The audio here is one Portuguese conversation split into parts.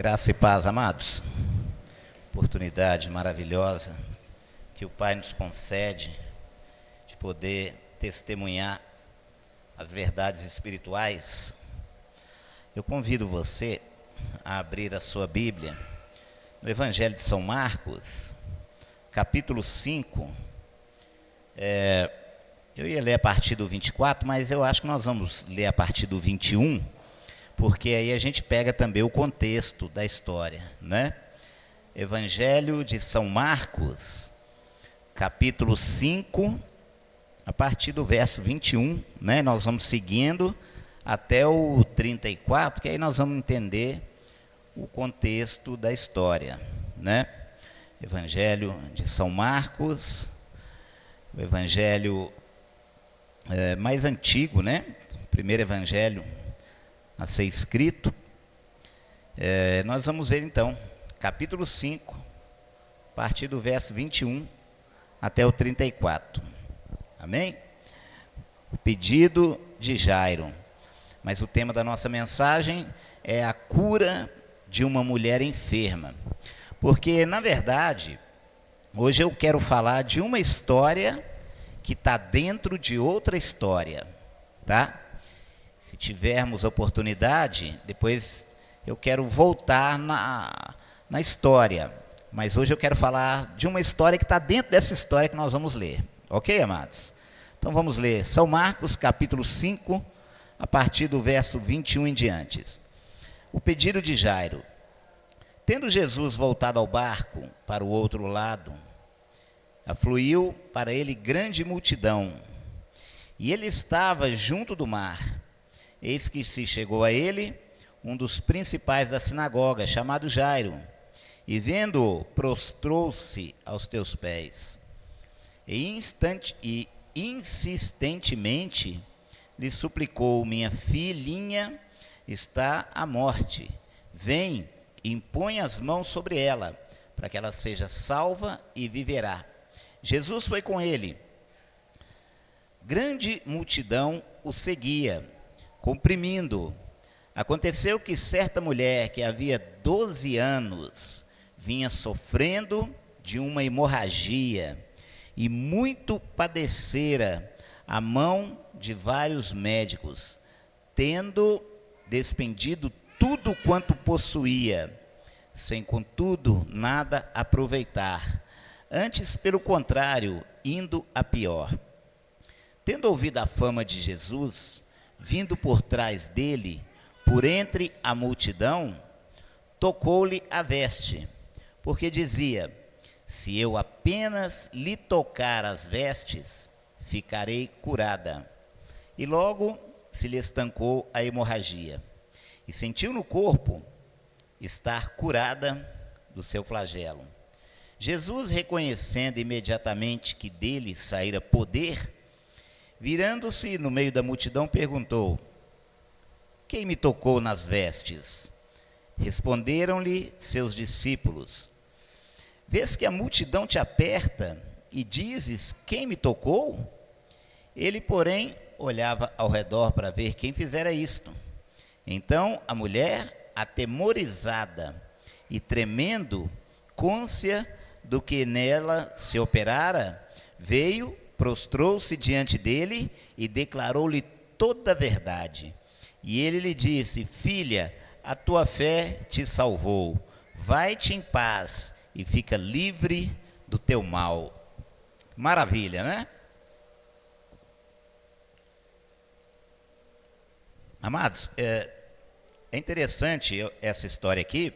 Graça e paz, amados. Oportunidade maravilhosa que o Pai nos concede de poder testemunhar as verdades espirituais. Eu convido você a abrir a sua Bíblia no Evangelho de São Marcos, capítulo 5. Eu ia ler a partir do 24, mas eu acho que nós vamos ler a partir do 21, porque aí a gente pega também o contexto da história, né? Evangelho de São Marcos, capítulo 5, a partir do verso 21, né? Nós vamos seguindo até o 34, que aí nós vamos entender o contexto da história, né? Evangelho de São Marcos, o evangelho mais antigo, né? O primeiro evangelho a ser escrito. Nós vamos ver então, capítulo 5, a partir do verso 21 até o 34. Amém? O pedido de Jairo. Mas o tema da nossa mensagem é a cura de uma mulher enferma. Porque, na verdade, hoje eu quero falar de uma história que está dentro de outra história, tá? Se tivermos oportunidade, depois eu quero voltar na história. Mas hoje eu quero falar de uma história que está dentro dessa história que nós vamos ler. Ok, amados? Então vamos ler São Marcos, capítulo 5, a partir do verso 21 em diante. O pedido de Jairo. Tendo Jesus voltado ao barco para o outro lado, afluiu para ele grande multidão, e ele estava junto do mar. Eis que se chegou a ele um dos principais da sinagoga, chamado Jairo, e vendo-o, prostrou-se aos teus pés, e insistentemente lhe suplicou: minha filhinha está à morte, vem, impõe as mãos sobre ela, para que ela seja salva e viverá. Jesus foi com ele. Grande multidão o seguia, comprimindo-o. Aconteceu que certa mulher que havia 12 anos vinha sofrendo de uma hemorragia e muito padecera a mão de vários médicos, tendo despendido tudo quanto possuía, sem contudo nada aproveitar, antes pelo contrário, indo a pior. Tendo ouvido a fama de Jesus, vindo por trás dele, por entre a multidão, tocou-lhe a veste, porque dizia: se eu apenas lhe tocar as vestes, ficarei curada. E logo se lhe estancou a hemorragia, e sentiu no corpo estar curada do seu flagelo. Jesus, reconhecendo imediatamente que dele saíra poder, virando-se no meio da multidão, perguntou: quem me tocou nas vestes? Responderam-lhe seus discípulos: vês que a multidão te aperta e dizes: quem me tocou? Ele, porém, olhava ao redor para ver quem fizera isto. Então a mulher, atemorizada e tremendo, cônscia do que nela se operara, veio, prostrou-se diante dele e declarou-lhe toda a verdade. E ele lhe disse: filha, a tua fé te salvou. Vai-te em paz e fica livre do teu mal. Maravilha, né? Amados, é interessante essa história aqui,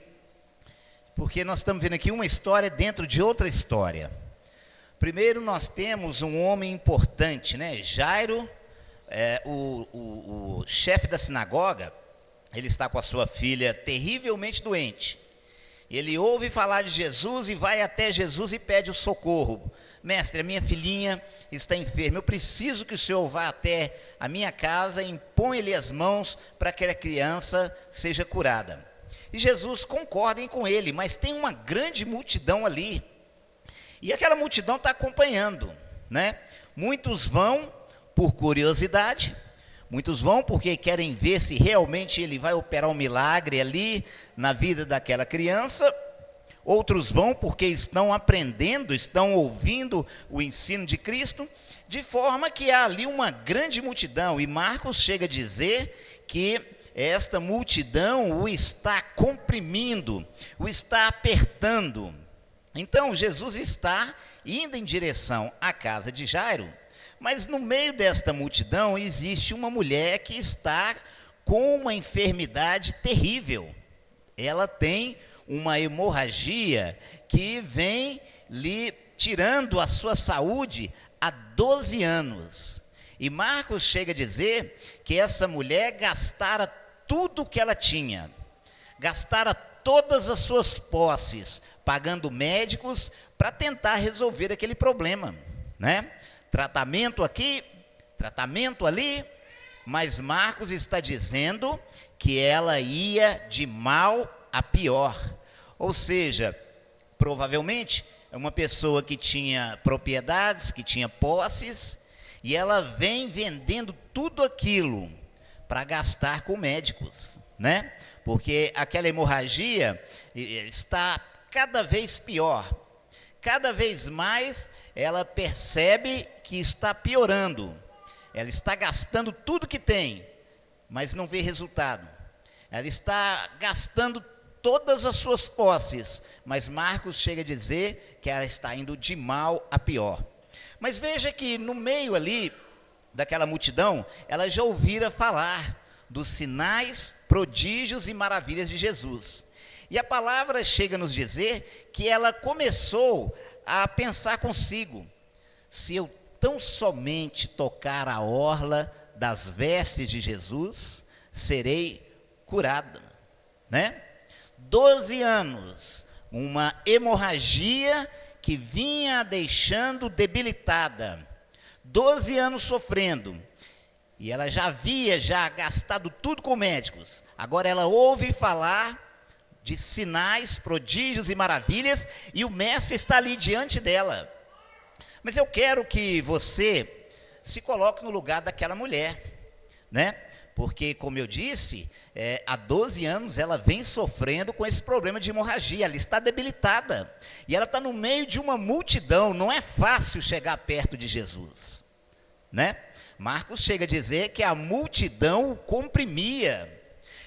porque nós estamos vendo aqui uma história dentro de outra história. Primeiro nós temos um homem importante, né? Jairo, o chefe da sinagoga. Ele está com a sua filha terrivelmente doente. Ele ouve falar de Jesus e vai até Jesus e pede o socorro. Mestre, a minha filhinha está enferma, eu preciso que o senhor vá até a minha casa e impõe-lhe as mãos para que a criança seja curada. E Jesus concorda com ele, mas tem uma grande multidão ali. E aquela multidão está acompanhando, né? Muitos vão por curiosidade, Muitos vão porque querem ver se realmente ele vai operar um milagre ali na vida daquela criança. Outros vão porque estão aprendendo, estão ouvindo o ensino de Cristo, de forma que há ali uma grande multidão. E Marcos chega a dizer que esta multidão o está comprimindo, o está apertando. Então Jesus está indo em direção à casa de Jairo, mas no meio desta multidão existe uma mulher que está com uma enfermidade terrível. Ela tem uma hemorragia que vem lhe tirando a sua saúde há 12 anos. E Marcos chega a dizer que essa mulher gastara tudo o que ela tinha, gastara todas as suas posses, pagando médicos para tentar resolver aquele problema, né? Tratamento aqui, tratamento ali, mas Marcos está dizendo que ela ia de mal a pior. Ou seja, provavelmente é uma pessoa que tinha propriedades, que tinha posses, e ela vem vendendo tudo aquilo para gastar com médicos, né? Porque aquela hemorragia está cada vez pior. Cada vez mais ela percebe que está piorando. Ela está gastando tudo que tem, mas não vê resultado. Ela está gastando todas as suas posses, mas Marcos chega a dizer que ela está indo de mal a pior. Mas veja que no meio ali daquela multidão, ela já ouvira falar dos sinais, prodígios e maravilhas de Jesus. E a palavra chega a nos dizer que ela começou a pensar consigo: se eu tão somente tocar a orla das vestes de Jesus, serei curada, né? 12 anos, uma hemorragia que vinha a deixando debilitada, 12 anos sofrendo, e ela já havia gastado tudo com médicos. Agora ela ouve falar de sinais, prodígios e maravilhas, e o mestre está ali diante dela. Mas eu quero que você se coloque no lugar daquela mulher, né? Porque, como eu disse, há 12 anos ela vem sofrendo com esse problema de hemorragia. Ela está debilitada, e ela está no meio de uma multidão. Não é fácil chegar perto de Jesus, né? Marcos chega a dizer que a multidão o comprimia.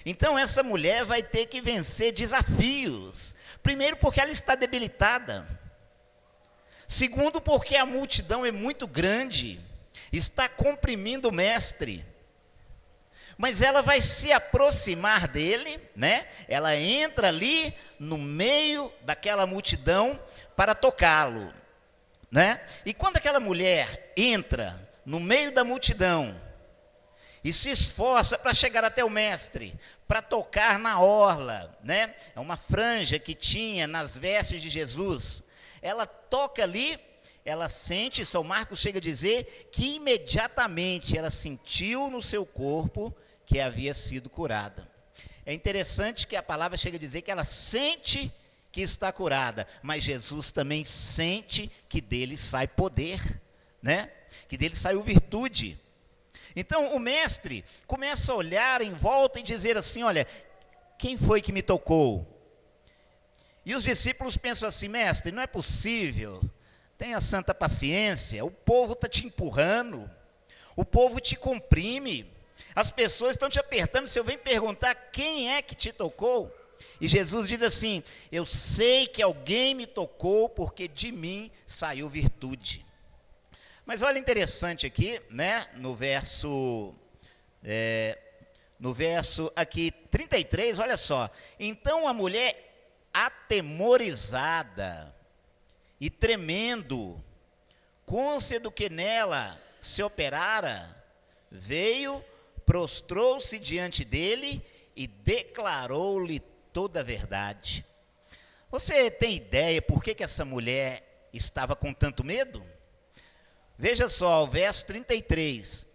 Então essa mulher vai ter que vencer desafios. Primeiro, porque ela está debilitada. Segundo, porque a multidão é muito grande, está comprimindo o mestre. Mas ela vai se aproximar dele, né? Ela entra ali no meio daquela multidão para tocá-lo, né? E quando aquela mulher entra no meio da multidão e se esforça para chegar até o mestre, para tocar na orla, né? É uma franja que tinha nas vestes de Jesus. Ela toca ali, ela sente, São Marcos chega a dizer que imediatamente ela sentiu no seu corpo que havia sido curada. É interessante que a palavra chega a dizer que ela sente que está curada, mas Jesus também sente que dele sai poder, né? Que dele saiu virtude. Então o mestre começa a olhar em volta e dizer assim: olha, quem foi que me tocou? E os discípulos pensam assim: mestre, não é possível, tenha santa paciência, o povo está te empurrando, o povo te comprime, as pessoas estão te apertando, se eu venho perguntar quem é que te tocou? E Jesus diz assim: eu sei que alguém me tocou, porque de mim saiu virtude. Mas olha interessante aqui, né, no verso aqui 33, olha só. Então a mulher, atemorizada e tremendo, cônscia que nela se operara, veio, prostrou-se diante dele e declarou-lhe toda a verdade. Você tem ideia por que essa mulher estava com tanto medo? Veja só, o verso 33.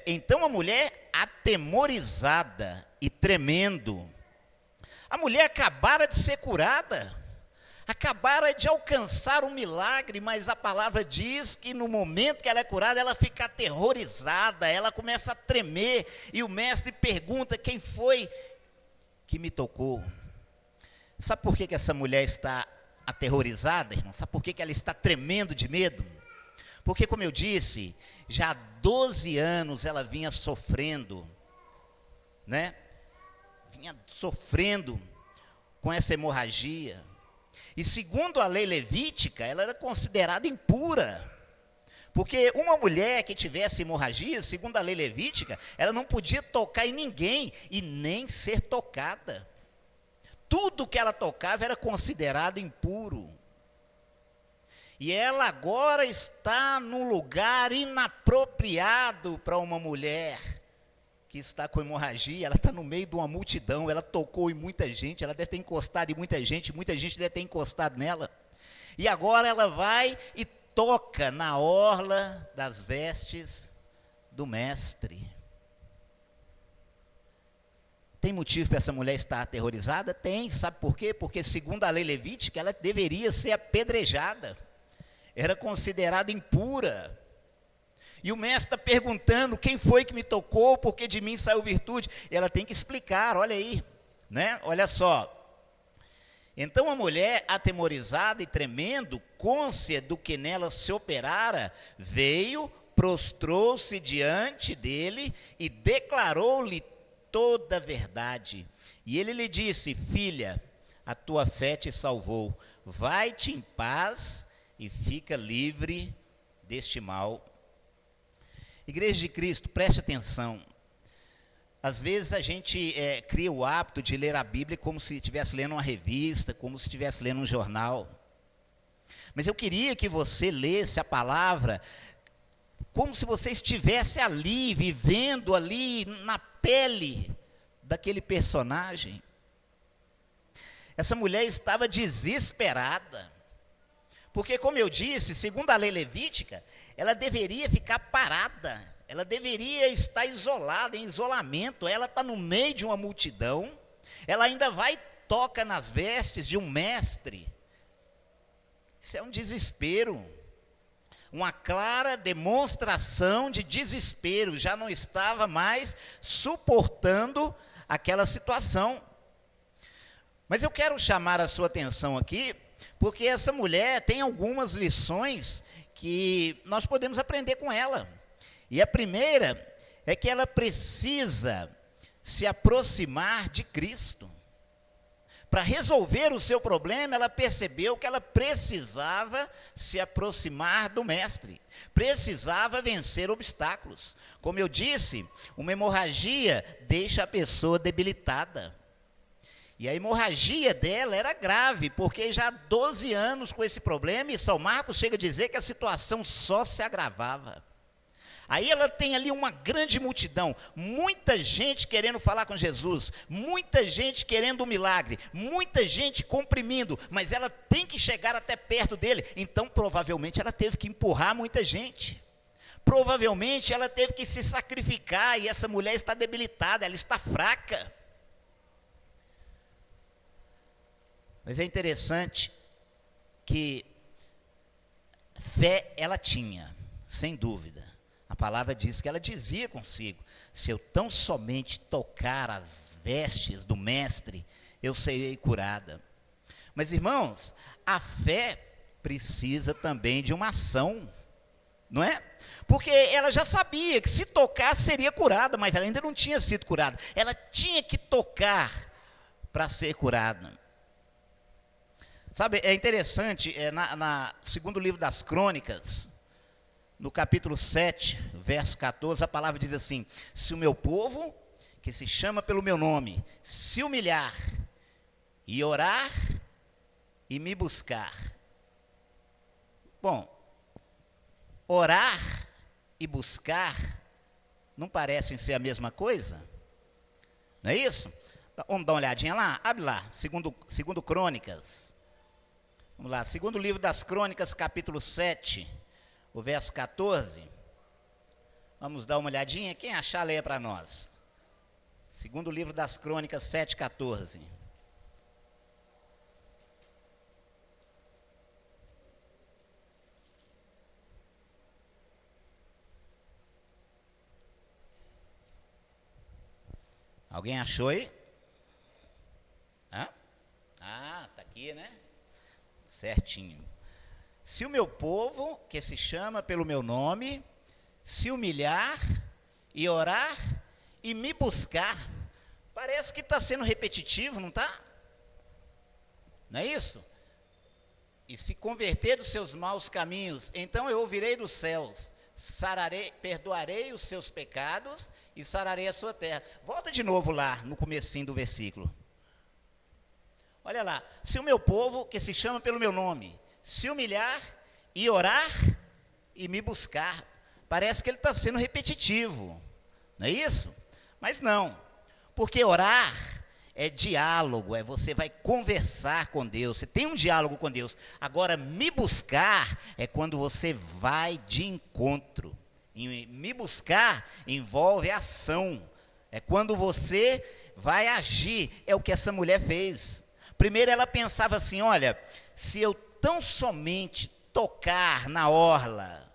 Então a mulher, atemorizada e tremendo, a mulher acabara de ser curada, Acabara de alcançar um milagre, mas a palavra diz que no momento que ela é curada, ela fica aterrorizada, ela começa a tremer, e o mestre pergunta: quem foi que me tocou? Sabe por que essa mulher está aterrorizada, irmão? Sabe por que ela está tremendo de medo? Porque, como eu disse, já há 12 anos ela vinha sofrendo, né? Vinha sofrendo com essa hemorragia. E segundo a lei levítica, ela era considerada impura. Porque uma mulher que tivesse hemorragia, segundo a lei levítica, ela não podia tocar em ninguém e nem ser tocada. Tudo que ela tocava era considerado impuro. E ela agora está num lugar inapropriado para uma mulher que está com hemorragia. Ela está no meio de uma multidão, ela tocou em muita gente, ela deve ter encostado em muita gente deve ter encostado nela. E agora ela vai e toca na orla das vestes do mestre. Tem motivo para essa mulher estar aterrorizada? Tem, sabe por quê? Porque segundo a lei levítica, ela deveria ser apedrejada. Era considerada impura. E o mestre está perguntando: quem foi que me tocou, porque de mim saiu virtude? E ela tem que explicar, olha aí, né? Olha só. Então a mulher, atemorizada e tremendo, cônscia do que nela se operara, veio, prostrou-se diante dele e declarou-lhe toda a verdade. E ele lhe disse: filha, a tua fé te salvou, vai-te em paz e fica livre deste mal. Igreja de Cristo, preste atenção. Às vezes a gente cria o hábito de ler a Bíblia como se estivesse lendo uma revista, como se estivesse lendo um jornal. Mas eu queria que você lesse a palavra como se você estivesse ali, vivendo ali na pele daquele personagem. Essa mulher estava desesperada. Porque, como eu disse, segundo a lei levítica, ela deveria ficar parada, ela deveria estar isolada, em isolamento. Ela está no meio de uma multidão, ela ainda vai e toca nas vestes de um mestre. Isso é um desespero, uma clara demonstração de desespero. Já não estava mais suportando aquela situação. Mas eu quero chamar a sua atenção aqui, porque essa mulher tem algumas lições que nós podemos aprender com ela. E a primeira é que ela precisa se aproximar de Cristo. Para resolver o seu problema, ela percebeu que ela precisava se aproximar do mestre, precisava vencer obstáculos. Como eu disse, uma hemorragia deixa a pessoa debilitada. E a hemorragia dela era grave, porque já há 12 anos com esse problema, e São Marcos chega a dizer que a situação só se agravava. Aí ela tem ali uma grande multidão, muita gente querendo falar com Jesus, muita gente querendo um milagre, muita gente comprimindo, mas ela tem que chegar até perto dele. Então provavelmente ela teve que empurrar muita gente. Provavelmente ela teve que se sacrificar, e essa mulher está debilitada, ela está fraca. Mas é interessante que fé ela tinha, sem dúvida. A palavra diz que ela dizia consigo: se eu tão somente tocar as vestes do mestre, eu serei curada. Mas, irmãos, a fé precisa também de uma ação, não é? Porque ela já sabia que se tocar seria curada, mas ela ainda não tinha sido curada. Ela tinha que tocar para ser curada. Sabe, é interessante, segundo livro das Crônicas, no capítulo 7, verso 14, a palavra diz assim: se o meu povo, que se chama pelo meu nome, se humilhar, e orar, e me buscar. Bom, orar e buscar não parecem ser a mesma coisa? Não é isso? Vamos dar uma olhadinha lá? Abre lá, segundo Crônicas. Vamos lá, segundo livro das Crônicas, capítulo 7, o verso 14. Vamos dar uma olhadinha? Quem achar, leia para nós. Segundo livro das Crônicas, 7, 14. Alguém achou aí? Hã? Ah, está aqui, né? Certinho. Se o meu povo, que se chama pelo meu nome, se humilhar e orar e me buscar. Parece que está sendo repetitivo, não está? Não é isso? E se converter dos seus maus caminhos, então eu ouvirei dos céus, perdoarei os seus pecados e sararei a sua terra. Volta de novo lá, no comecinho do versículo. Olha lá, se o meu povo, que se chama pelo meu nome, se humilhar e orar e me buscar. Parece que ele está sendo repetitivo, não é isso? Mas não, porque orar é diálogo, você vai conversar com Deus, você tem um diálogo com Deus. Agora, me buscar é quando você vai de encontro. E me buscar envolve ação, é quando você vai agir, é o que essa mulher fez. Primeiro ela pensava assim, olha, se eu tão somente tocar na orla,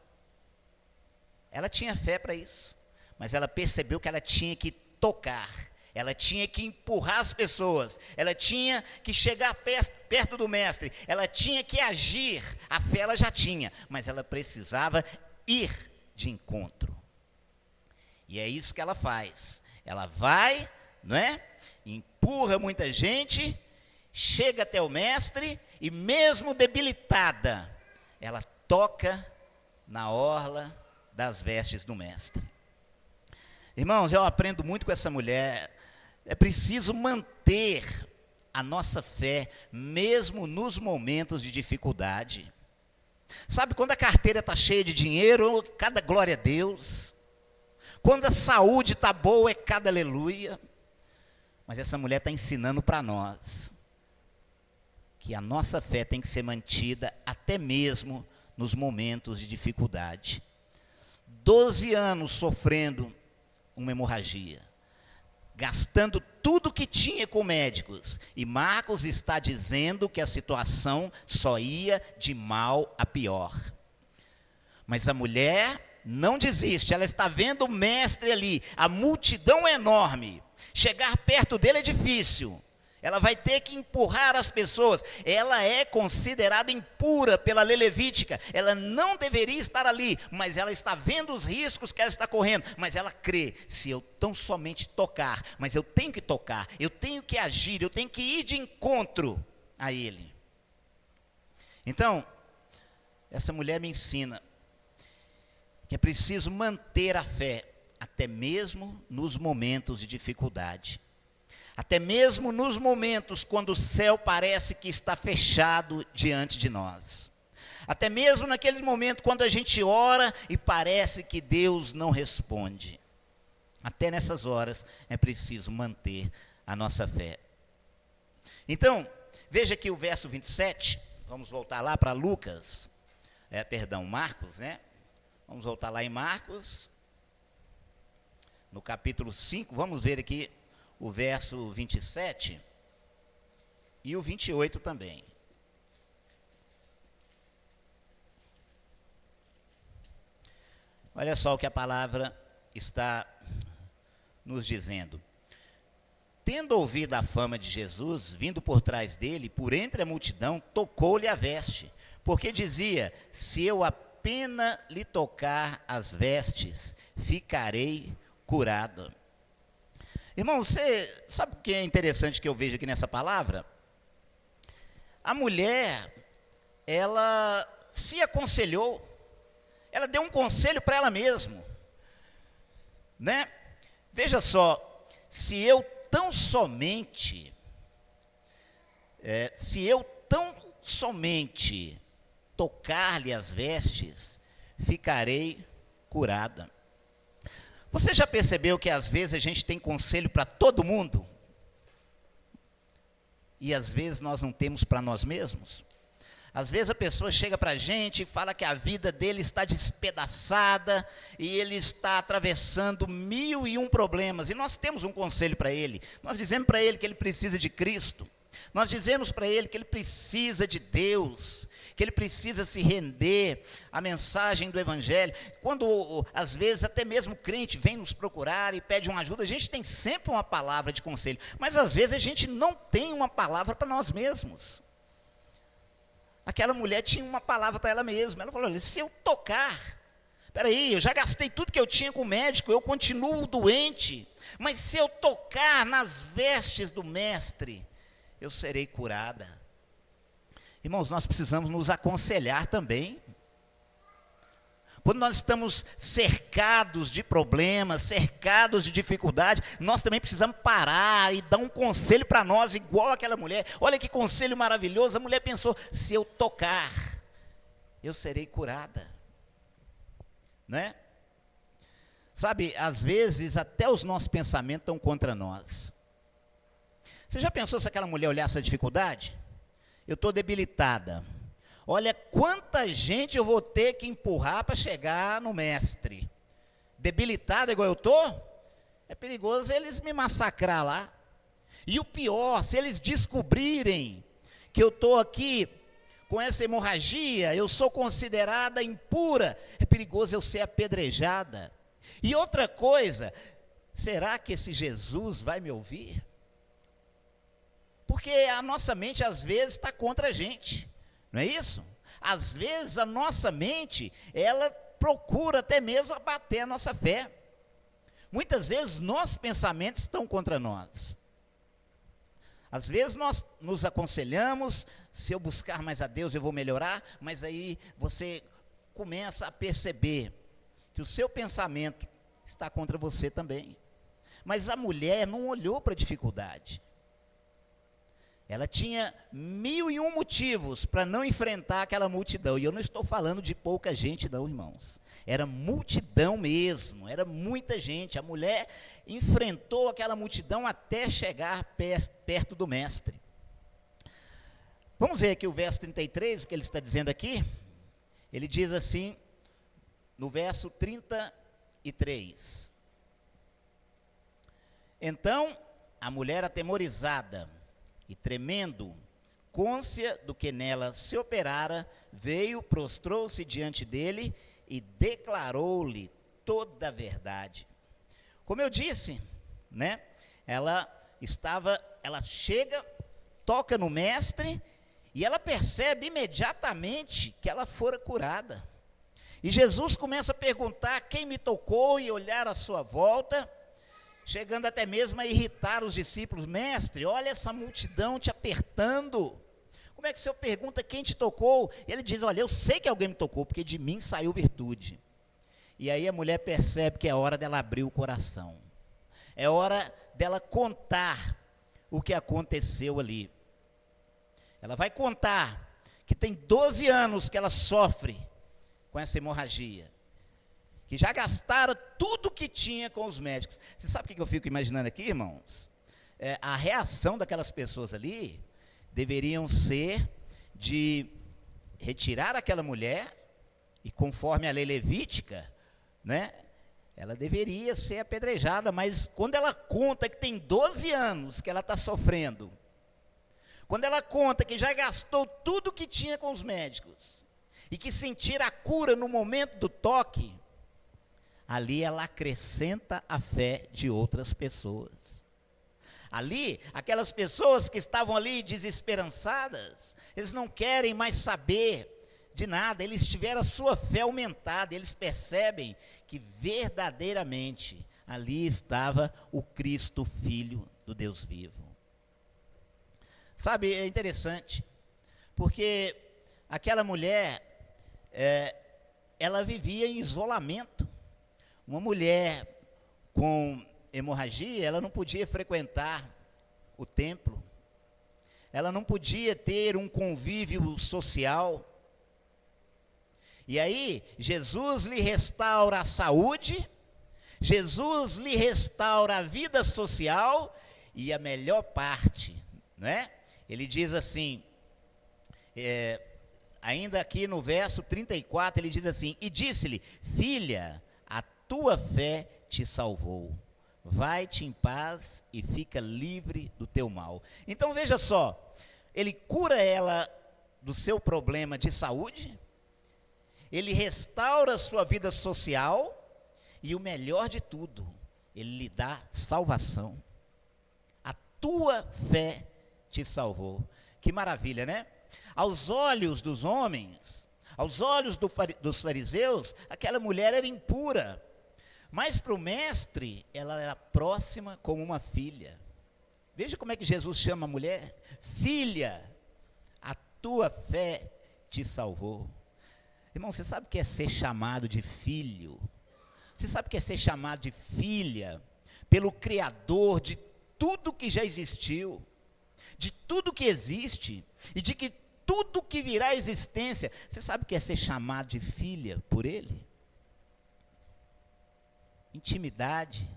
ela tinha fé para isso, mas ela percebeu que ela tinha que tocar, ela tinha que empurrar as pessoas, ela tinha que chegar perto do mestre, ela tinha que agir. A fé ela já tinha, mas ela precisava ir de encontro. E é isso que ela faz. Ela vai, não é? Empurra muita gente, chega até o mestre e mesmo debilitada, ela toca na orla das vestes do mestre. Irmãos, eu aprendo muito com essa mulher. É preciso manter a nossa fé, mesmo nos momentos de dificuldade. Sabe, quando a carteira está cheia de dinheiro, cada glória a Deus. Quando a saúde está boa, é cada aleluia. Mas essa mulher está ensinando para nós que a nossa fé tem que ser mantida até mesmo nos momentos de dificuldade. 12 anos sofrendo uma hemorragia, gastando tudo que tinha com médicos, e Marcos está dizendo que a situação só ia de mal a pior. Mas a mulher não desiste, ela está vendo o mestre ali, a multidão é enorme, chegar perto dele é difícil, ela vai ter que empurrar as pessoas, ela é considerada impura pela lei levítica, ela não deveria estar ali, mas ela está vendo os riscos que ela está correndo, mas ela crê, se eu tão somente tocar, mas eu tenho que tocar, eu tenho que agir, eu tenho que ir de encontro a ele. Então, essa mulher me ensina que é preciso manter a fé, até mesmo nos momentos de dificuldade. Até mesmo nos momentos quando o céu parece que está fechado diante de nós. Até mesmo naquele momento quando a gente ora e parece que Deus não responde. Até nessas horas é preciso manter a nossa fé. Então, veja aqui o verso 27, vamos voltar lá para Lucas, Marcos, né? Vamos voltar lá em Marcos, no capítulo 5, vamos ver aqui o verso 27 e o 28 também. Olha só o que a palavra está nos dizendo. Tendo ouvido a fama de Jesus, vindo por trás dele, por entre a multidão, tocou-lhe a veste, porque dizia, se eu apenas lhe tocar as vestes, ficarei curado. Irmão, você sabe o que é interessante que eu vejo aqui nessa palavra? A mulher, ela se aconselhou, ela deu um conselho para ela mesma, né? Veja só, se eu tão somente tocar-lhe as vestes, ficarei curada. Você já percebeu que às vezes a gente tem conselho para todo mundo? E às vezes nós não temos para nós mesmos? Às vezes a pessoa chega para a gente e fala que a vida dele está despedaçada e ele está atravessando 1001 problemas. E nós temos um conselho para ele. Nós dizemos para ele que ele precisa de Cristo. Nós dizemos para ele que ele precisa de Deus, que ele precisa se render à mensagem do Evangelho. Quando, às vezes, até mesmo o crente vem nos procurar e pede uma ajuda, a gente tem sempre uma palavra de conselho, mas às vezes a gente não tem uma palavra para nós mesmos. Aquela mulher tinha uma palavra para ela mesma. Ela falou: olha, se eu tocar, peraí, eu já gastei tudo que eu tinha com o médico, eu continuo doente, mas se eu tocar nas vestes do mestre, eu serei curada. Irmãos, nós precisamos nos aconselhar também. Quando nós estamos cercados de problemas, cercados de dificuldade, nós também precisamos parar e dar um conselho para nós, igual aquela mulher. Olha que conselho maravilhoso. A mulher pensou: se eu tocar, eu serei curada. Né? Sabe, às vezes até os nossos pensamentos estão contra nós. Você já pensou se aquela mulher olhasse a dificuldade? Eu estou debilitada. Olha quanta gente eu vou ter que empurrar para chegar no mestre. Debilitada igual eu estou? É perigoso eles me massacrar lá. E o pior, se eles descobrirem que eu estou aqui com essa hemorragia, eu sou considerada impura, é perigoso eu ser apedrejada. E outra coisa, será que esse Jesus vai me ouvir? Porque a nossa mente às vezes está contra a gente, não é isso? Às vezes a nossa mente, ela procura até mesmo abater a nossa fé. Muitas vezes nossos pensamentos estão contra nós. Às vezes nós nos aconselhamos: se eu buscar mais a Deus eu vou melhorar, mas aí você começa a perceber que o seu pensamento está contra você também. Mas a mulher não olhou para a dificuldade. Ela tinha 1001 motivos para não enfrentar aquela multidão. E eu não estou falando de pouca gente não, irmãos. Era multidão mesmo, era muita gente. A mulher enfrentou aquela multidão até chegar perto do mestre. Vamos ver aqui o verso 33, o que ele está dizendo aqui. Ele diz assim, no verso 33. Então, a mulher atemorizada e tremendo, cônscia do que nela se operara, veio, prostrou-se diante dele e declarou-lhe toda a verdade. Como eu disse, né? Ela chega, toca no mestre e ela percebe imediatamente que ela fora curada. E Jesus começa a perguntar quem me tocou e olhar à sua volta, chegando até mesmo a irritar os discípulos. Mestre, olha essa multidão te apertando. Como é que o senhor pergunta quem te tocou? E ele diz: olha, eu sei que alguém me tocou, porque de mim saiu virtude. E aí a mulher percebe que é hora dela abrir o coração. É hora dela contar o que aconteceu ali. Ela vai contar que tem 12 anos que ela sofre com essa hemorragia, que já gastaram tudo que tinha com os médicos. Você sabe o que eu fico imaginando aqui, irmãos? A reação daquelas pessoas ali deveriam ser de retirar aquela mulher, e conforme a lei levítica, né, ela deveria ser apedrejada, mas quando ela conta que tem 12 anos que ela está sofrendo, quando ela conta que já gastou tudo que tinha com os médicos, e que sentir a cura no momento do toque, ali ela acrescenta a fé de outras pessoas. Ali, aquelas pessoas que estavam ali desesperançadas, eles não querem mais saber de nada, eles tiveram a sua fé aumentada, eles percebem que verdadeiramente ali estava o Cristo, Filho do Deus vivo. Sabe, é interessante, porque aquela mulher, ela vivia em isolamento. Uma mulher com hemorragia, ela não podia frequentar o templo, ela não podia ter um convívio social. E aí, Jesus lhe restaura a saúde, Jesus lhe restaura a vida social, e a melhor parte, né? Ele diz assim, ainda aqui no verso 34, ele diz assim: e disse-lhe: filha, a tua fé te salvou, vai-te em paz e fica livre do teu mal. Então veja só, ele cura ela do seu problema de saúde, ele restaura a sua vida social e o melhor de tudo, ele lhe dá salvação. A tua fé te salvou. Que maravilha, né? Aos olhos dos homens, aos olhos dos fariseus, aquela mulher era impura. Mas para o mestre, ela era próxima como uma filha. Veja como é que Jesus chama a mulher: filha, a tua fé te salvou. Irmão, você sabe o que é ser chamado de filho? Você sabe o que é ser chamado de filha pelo Criador de tudo que já existiu, de tudo que existe e de que tudo que virá à existência? Você sabe o que é ser chamado de filha por Ele? Intimidade.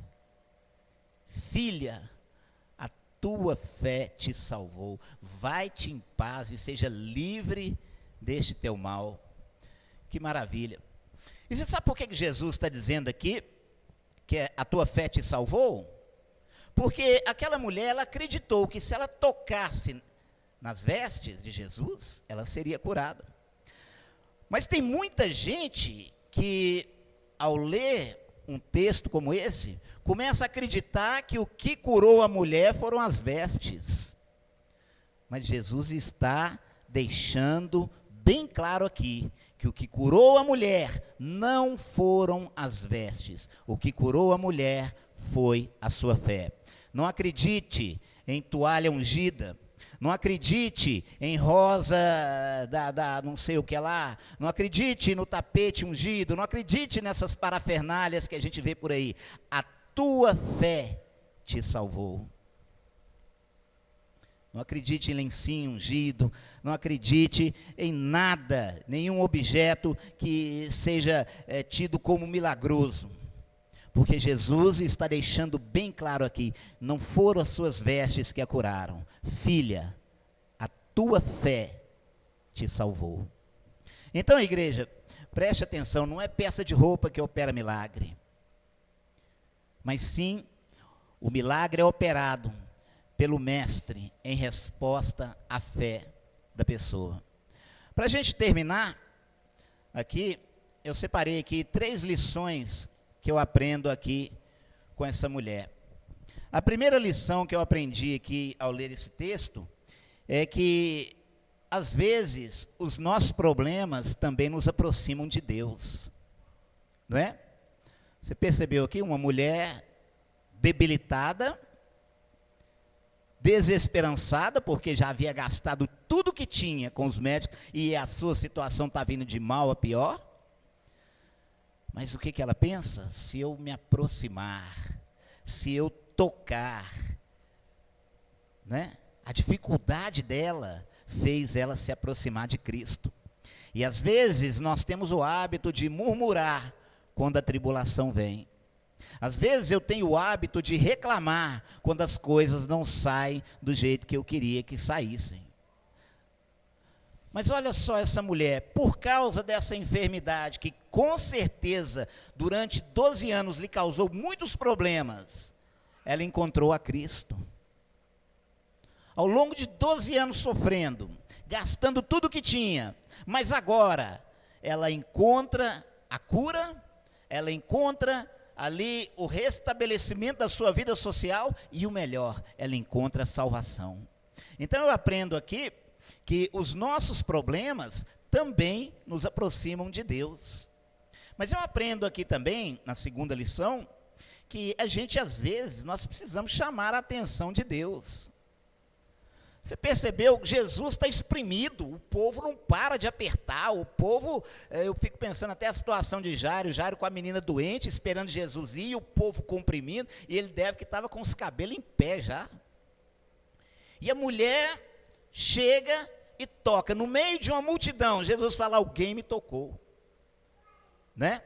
Filha, a tua fé te salvou. Vai-te em paz e seja livre deste teu mal. Que maravilha. E você sabe por que Jesus está dizendo aqui que a tua fé te salvou? Porque aquela mulher, ela acreditou que se ela tocasse nas vestes de Jesus, ela seria curada. Mas tem muita gente que, ao ler um texto como esse, começa a acreditar que o que curou a mulher foram as vestes. Mas Jesus está deixando bem claro aqui, que o que curou a mulher não foram as vestes. O que curou a mulher foi a sua fé. Não acredite em toalha ungida. Não acredite em rosa da não sei o que lá. Não acredite no tapete ungido. Não acredite nessas parafernálias que a gente vê por aí. A tua fé te salvou. Não acredite em lencinho ungido. Não acredite em nada, nenhum objeto que seja tido como milagroso. Porque Jesus está deixando bem claro aqui, não foram as suas vestes que a curaram. Filha, a tua fé te salvou. Então, igreja, preste atenção, não é peça de roupa que opera milagre. Mas sim, o milagre é operado pelo mestre em resposta à fé da pessoa. Para a gente terminar, aqui, eu separei aqui 3 lições que eu aprendo aqui com essa mulher. A primeira lição que eu aprendi aqui ao ler esse texto é que, às vezes, os nossos problemas também nos aproximam de Deus. Não é? Você percebeu aqui uma mulher debilitada, desesperançada, porque já havia gastado tudo que tinha com os médicos e a sua situação está vindo de mal a pior. Mas o que ela pensa? Se eu me aproximar, se eu tocar, né? A dificuldade dela fez ela se aproximar de Cristo. E às vezes nós temos o hábito de murmurar quando a tribulação vem. Às vezes eu tenho o hábito de reclamar quando as coisas não saem do jeito que eu queria que saíssem. Mas olha só essa mulher, por causa dessa enfermidade que com certeza durante 12 anos lhe causou muitos problemas, ela encontrou a Cristo. Ao longo de 12 anos sofrendo, gastando tudo o que tinha, mas agora ela encontra a cura, ela encontra ali o restabelecimento da sua vida social e o melhor, ela encontra a salvação. Então eu aprendo aqui que os nossos problemas também nos aproximam de Deus. Mas eu aprendo aqui também, na segunda lição, que a gente, às vezes, nós precisamos chamar a atenção de Deus. Você percebeu? Jesus está exprimido, o povo não para de apertar, o povo, eu fico pensando até a situação de Jairo com a menina doente, esperando Jesus ir, e o povo comprimindo, e ele deve que estava com os cabelos em pé já. E a mulher chega e toca, no meio de uma multidão, Jesus fala, alguém me tocou, né?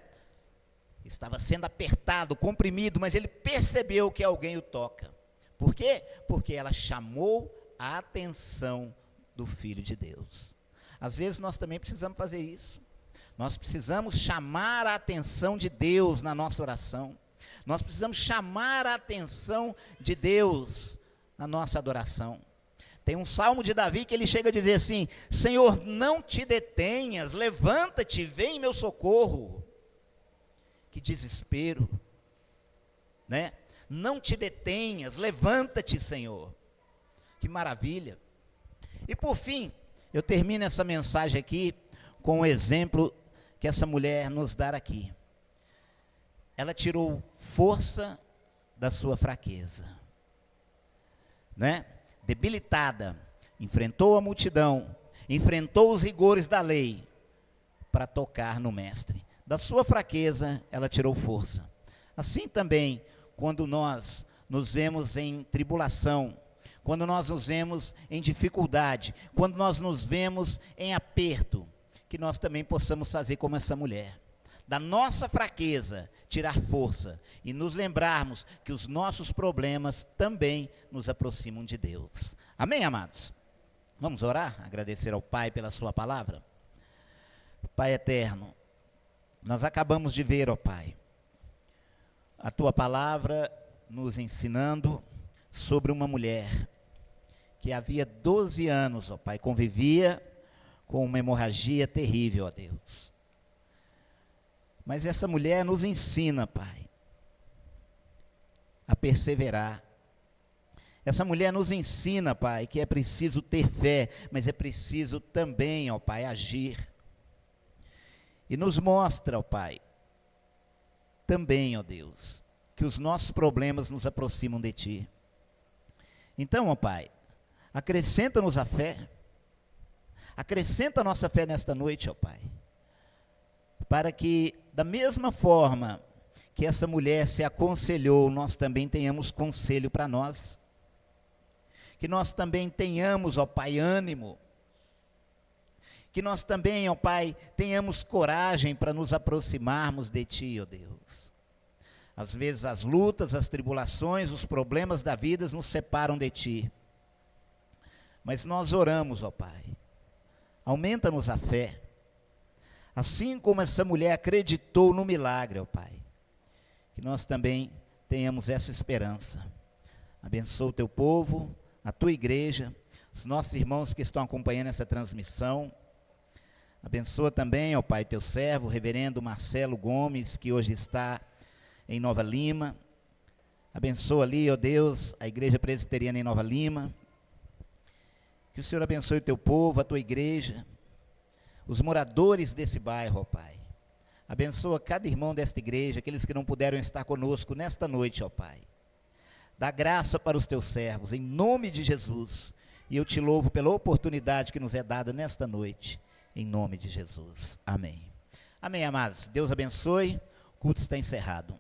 Estava sendo apertado, comprimido, mas ele percebeu que alguém o toca. Por quê? Porque ela chamou a atenção do Filho de Deus. Às vezes nós também precisamos fazer isso. Nós precisamos chamar a atenção de Deus na nossa oração. Nós precisamos chamar a atenção de Deus na nossa adoração. Tem um salmo de Davi que ele chega a dizer assim: Senhor, não te detenhas, levanta-te, vem em meu socorro. Que desespero, né? Não te detenhas, levanta-te, Senhor. Que maravilha. E por fim, eu termino essa mensagem aqui com o exemplo que essa mulher nos dá aqui. Ela tirou força da sua fraqueza, né? Debilitada, enfrentou a multidão, enfrentou os rigores da lei para tocar no mestre. Da sua fraqueza, ela tirou força. Assim também, quando nós nos vemos em tribulação, quando nós nos vemos em dificuldade, quando nós nos vemos em aperto, que nós também possamos fazer como essa mulher. Da nossa fraqueza, tirar força e nos lembrarmos que os nossos problemas também nos aproximam de Deus. Amém, amados? Vamos orar? Agradecer ao Pai pela sua palavra. Pai eterno, nós acabamos de ver, ó Pai, a tua palavra nos ensinando sobre uma mulher que havia 12 anos, ó Pai, convivia com uma hemorragia terrível, ó Deus. Mas essa mulher nos ensina, Pai, a perseverar. Essa mulher nos ensina, Pai, que é preciso ter fé, mas é preciso também, ó Pai, agir. E nos mostra, ó Pai, também, ó Deus, que os nossos problemas nos aproximam de Ti. Então, ó Pai, acrescenta-nos a fé, acrescenta a nossa fé nesta noite, ó Pai, para que, da mesma forma que essa mulher se aconselhou, nós também tenhamos conselho para nós. Que nós também tenhamos, ó Pai, ânimo. Que nós também, ó Pai, tenhamos coragem para nos aproximarmos de Ti, ó Deus. Às vezes as lutas, as tribulações, os problemas da vida nos separam de Ti. Mas nós oramos, ó Pai, aumenta-nos a fé. Assim como essa mulher acreditou no milagre, ó Pai, que nós também tenhamos essa esperança. Abençoa o Teu povo, a Tua igreja, os nossos irmãos que estão acompanhando essa transmissão. Abençoa também, ó Pai, Teu servo, o reverendo Marcelo Gomes, que hoje está em Nova Lima. Abençoa ali, ó Deus, a igreja presbiteriana em Nova Lima. Que o Senhor abençoe o Teu povo, a Tua igreja, os moradores desse bairro, ó Pai. Abençoa cada irmão desta igreja, aqueles que não puderam estar conosco nesta noite, ó Pai. Dá graça para os Teus servos, em nome de Jesus. E eu Te louvo pela oportunidade que nos é dada nesta noite, em nome de Jesus. Amém. Amém, amados. Deus abençoe. O culto está encerrado.